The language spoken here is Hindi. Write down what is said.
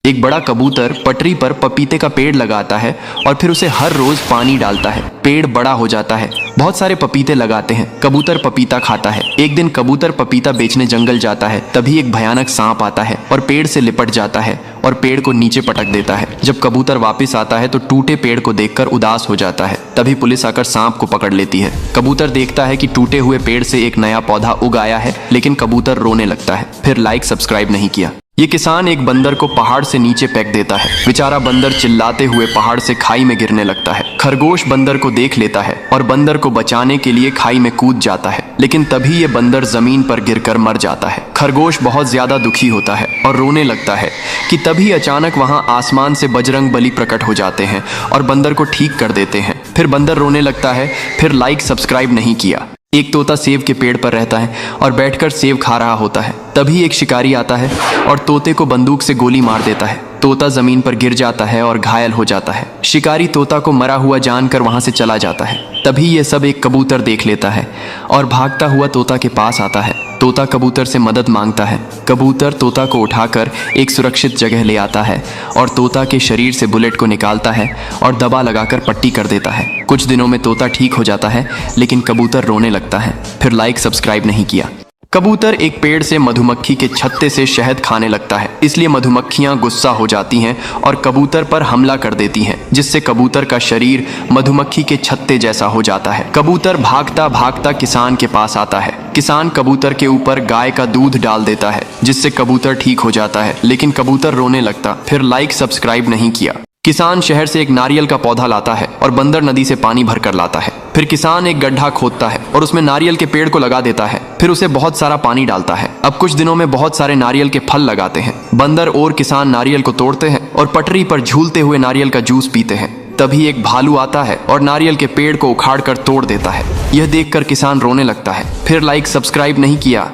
एक बड़ा कबूतर पटरी पर पपीते का पेड़ लगाता है और फिर उसे हर रोज पानी डालता है। पेड़ बड़ा हो जाता है, बहुत सारे पपीते लगाते हैं। कबूतर पपीता खाता है। एक दिन कबूतर पपीता बेचने जंगल जाता है, तभी एक भयानक सांप आता है और पेड़ से लिपट जाता है और पेड़ को नीचे पटक देता है। जब कबूतर वापस आता है तो टूटे पेड़ को देखकर उदास हो जाता है। तभी पुलिस आकर सांप को पकड़ लेती है। कबूतर देखता है कि टूटे हुए पेड़ से एक नया पौधा उग आया है, लेकिन कबूतर रोने लगता है। फिर लाइक सब्सक्राइब नहीं किया। ये किसान एक बंदर को पहाड़ से नीचे फेंक देता है। बेचारा बंदर चिल्लाते हुए पहाड़ से खाई में गिरने लगता है। खरगोश बंदर को देख लेता है और बंदर को बचाने के लिए खाई में कूद जाता है, लेकिन तभी ये बंदर जमीन पर गिरकर मर जाता है। खरगोश बहुत ज्यादा दुखी होता है और रोने लगता है कि तभी अचानक वहां आसमान से बजरंग बली प्रकट हो जाते हैं और बंदर को ठीक कर देते हैं। फिर बंदर रोने लगता है। फिर लाइक सब्सक्राइब नहीं किया। एक तोता सेब के पेड़ पर रहता है और बैठकर सेब खा रहा होता है। तभी एक शिकारी आता है और तोते को बंदूक से गोली मार देता है। तोता जमीन पर गिर जाता है और घायल हो जाता है। शिकारी तोता को मरा हुआ जानकर वहां से चला जाता है। तभी ये सब एक कबूतर देख लेता है और भागता हुआ तोता के पास आता है। तोता कबूतर से मदद मांगता है। कबूतर तोता को उठाकर एक सुरक्षित जगह ले आता है और तोता के शरीर से बुलेट को निकालता है और दबा लगाकर पट्टी कर देता है। कुछ दिनों में तोता ठीक हो जाता है, लेकिन कबूतर रोने लगता है। फिर लाइक सब्सक्राइब नहीं किया। कबूतर एक पेड़ से मधुमक्खी के छत्ते से शहद खाने लगता है, इसलिए मधुमक्खियां गुस्सा हो जाती हैं और कबूतर पर हमला कर देती हैं, जिससे कबूतर का शरीर मधुमक्खी के छत्ते जैसा हो जाता है। कबूतर भागता भागता किसान के पास आता है। किसान कबूतर के ऊपर गाय का दूध डाल देता है, जिससे कबूतर ठीक हो जाता है, लेकिन कबूतर रोने लगता। फिर लाइक सब्सक्राइब नहीं किया। किसान शहर से एक नारियल का पौधा लाता है और बंदर नदी से पानी भरकर लाता है। फिर किसान एक गड्ढा खोदता है और उसमें नारियल के पेड़ को लगा देता है। फिर उसे बहुत सारा पानी डालता है। अब कुछ दिनों में बहुत सारे नारियल के फल लगाते हैं। बंदर और किसान नारियल को तोड़ते हैं और पटरी पर झूलते हुए नारियल का जूस पीते हैं। तभी एक भालू आता है और नारियल के पेड़ को उखाड़ कर तोड़ देता है। यह देखकर किसान रोने लगता है। फिर लाइक सब्सक्राइब नहीं किया।